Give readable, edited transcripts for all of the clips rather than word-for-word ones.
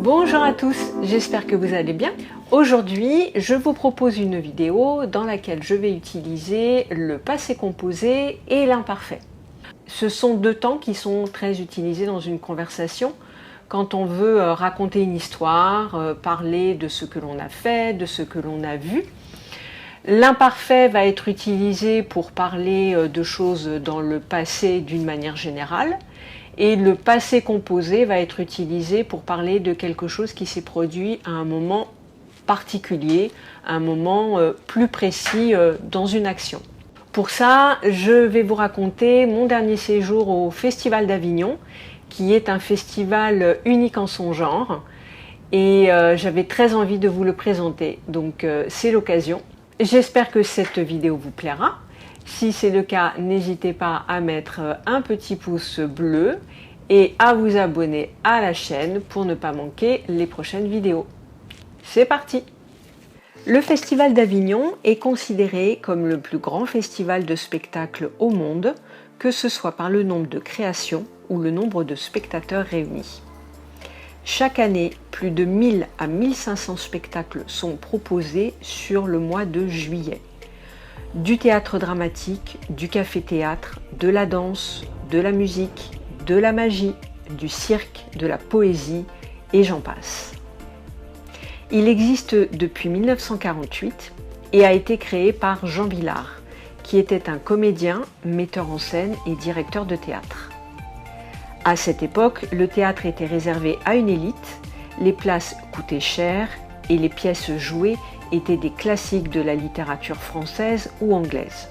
Bonjour à tous, j'espère que vous allez bien. Aujourd'hui, je vous propose une vidéo dans laquelle je vais utiliser le passé composé et l'imparfait. Ce sont deux temps qui sont très utilisés dans une conversation quand on veut raconter une histoire, parler de ce que l'on a fait, de ce que l'on a vu. L'imparfait va être utilisé pour parler de choses dans le passé d'une manière générale. Et le passé composé va être utilisé pour parler de quelque chose qui s'est produit à un moment particulier, à un moment plus précis dans une action. Pour ça, je vais vous raconter mon dernier séjour au Festival d'Avignon, qui est un festival unique en son genre. Et j'avais très envie de vous le présenter, donc c'est l'occasion. J'espère que cette vidéo vous plaira. Si c'est le cas, n'hésitez pas à mettre un petit pouce bleu et à vous abonner à la chaîne pour ne pas manquer les prochaines vidéos. C'est parti! Le Festival d'Avignon est considéré comme le plus grand festival de spectacles au monde, que ce soit par le nombre de créations ou le nombre de spectateurs réunis. Chaque année, plus de 1000 à 1500 spectacles sont proposés sur le mois de juillet. Du théâtre dramatique, du café-théâtre, de la danse, de la musique, de la magie, du cirque, de la poésie, et j'en passe. Il existe depuis 1948 et a été créé par Jean Vilar, qui était un comédien, metteur en scène et directeur de théâtre. À cette époque, le théâtre était réservé à une élite, les places coûtaient cher et les pièces jouées étaient des classiques de la littérature française ou anglaise.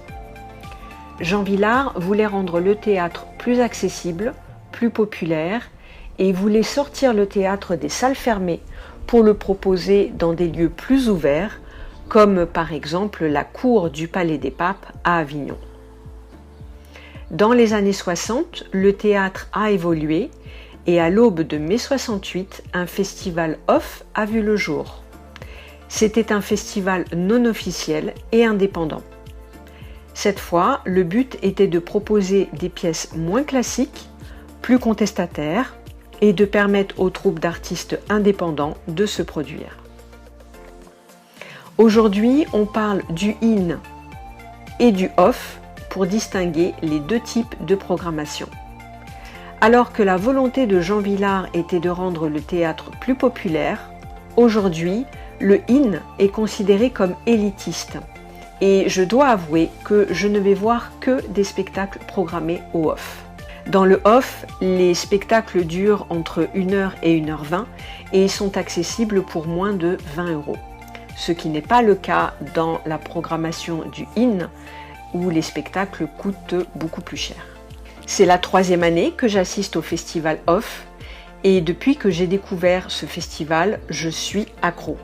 Jean Vilar voulait rendre le théâtre plus accessible, plus populaire et voulait sortir le théâtre des salles fermées pour le proposer dans des lieux plus ouverts, comme par exemple la cour du Palais des Papes à Avignon. Dans les années 60, le théâtre a évolué et à l'aube de mai 68, un festival off a vu le jour. C'était un festival non officiel et indépendant. Cette fois, le but était de proposer des pièces moins classiques, plus contestataires et de permettre aux troupes d'artistes indépendants de se produire. Aujourd'hui, on parle du in et du off pour distinguer les deux types de programmation. Alors que la volonté de Jean Vilar était de rendre le théâtre plus populaire, aujourd'hui, le in est considéré comme élitiste. Et je dois avouer que je ne vais voir que des spectacles programmés au off. Dans le off, les spectacles durent entre 1h et 1h20 et sont accessibles pour moins de 20 €. Ce qui n'est pas le cas dans la programmation du in, où les spectacles coûtent beaucoup plus cher. C'est la 3e année que j'assiste au festival off et depuis que j'ai découvert ce festival, je suis accro.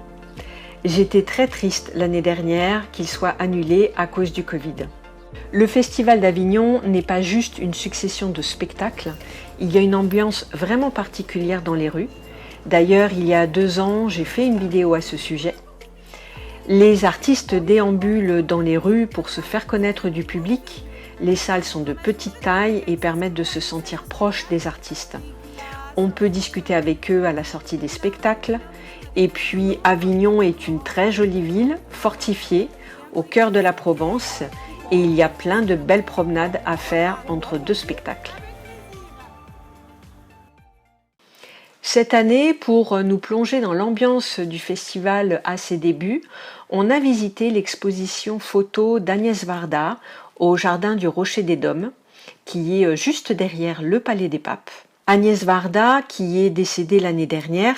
J'étais très triste l'année dernière qu'il soit annulé à cause du Covid. Le Festival d'Avignon n'est pas juste une succession de spectacles, il y a une ambiance vraiment particulière dans les rues. D'ailleurs, il y a 2 ans, j'ai fait une vidéo à ce sujet. Les artistes déambulent dans les rues pour se faire connaître du public. Les salles sont de petite taille et permettent de se sentir proche des artistes. On peut discuter avec eux à la sortie des spectacles. Et puis Avignon est une très jolie ville, fortifiée, au cœur de la Provence, et il y a plein de belles promenades à faire entre 2 spectacles. Cette année, pour nous plonger dans l'ambiance du festival à ses débuts, on a visité l'exposition photo d'Agnès Varda au jardin du Rocher des Dômes, qui est juste derrière le Palais des Papes. Agnès Varda, qui est décédée l'année dernière,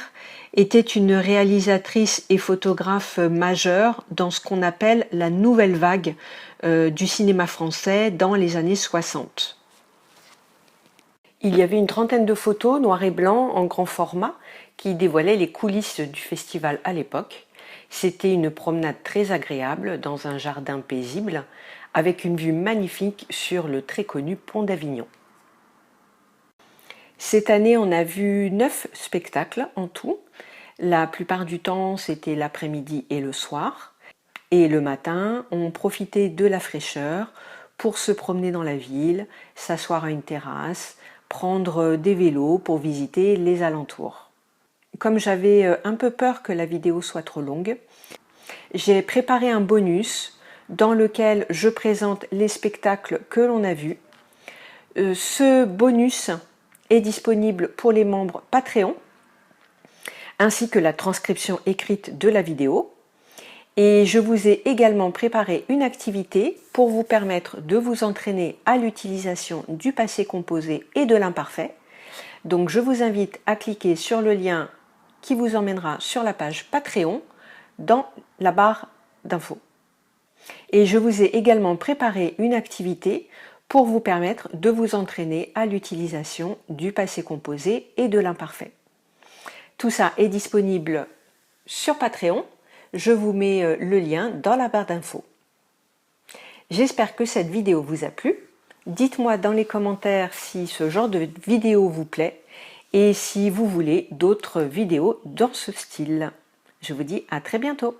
était une réalisatrice et photographe majeure dans ce qu'on appelle la nouvelle vague du cinéma français dans les années 60. Il y avait une trentaine de photos noir et blanc en grand format qui dévoilaient les coulisses du festival à l'époque. C'était une promenade très agréable dans un jardin paisible avec une vue magnifique sur le très connu pont d'Avignon. Cette année, on a vu 9 spectacles en tout. La plupart du temps, c'était l'après-midi et le soir. Et le matin, on profitait de la fraîcheur pour se promener dans la ville, s'asseoir à une terrasse, prendre des vélos pour visiter les alentours. Comme j'avais un peu peur que la vidéo soit trop longue, j'ai préparé un bonus dans lequel je présente les spectacles que l'on a vus. Ce bonus est disponible pour les membres Patreon, ainsi que la transcription écrite de la vidéo. Et je vous ai également préparé une activité pour vous permettre de vous entraîner à l'utilisation du passé composé et de l'imparfait. Donc je vous invite à cliquer sur le lien qui vous emmènera sur la page Patreon dans la barre d'infos. Et je vous ai également préparé une activité pour vous permettre de vous entraîner à l'utilisation du passé composé et de l'imparfait. Tout ça est disponible sur Patreon. Je vous mets le lien dans la barre d'infos. J'espère que cette vidéo vous a plu. Dites-moi dans les commentaires si ce genre de vidéo vous plaît et si vous voulez d'autres vidéos dans ce style. Je vous dis à très bientôt.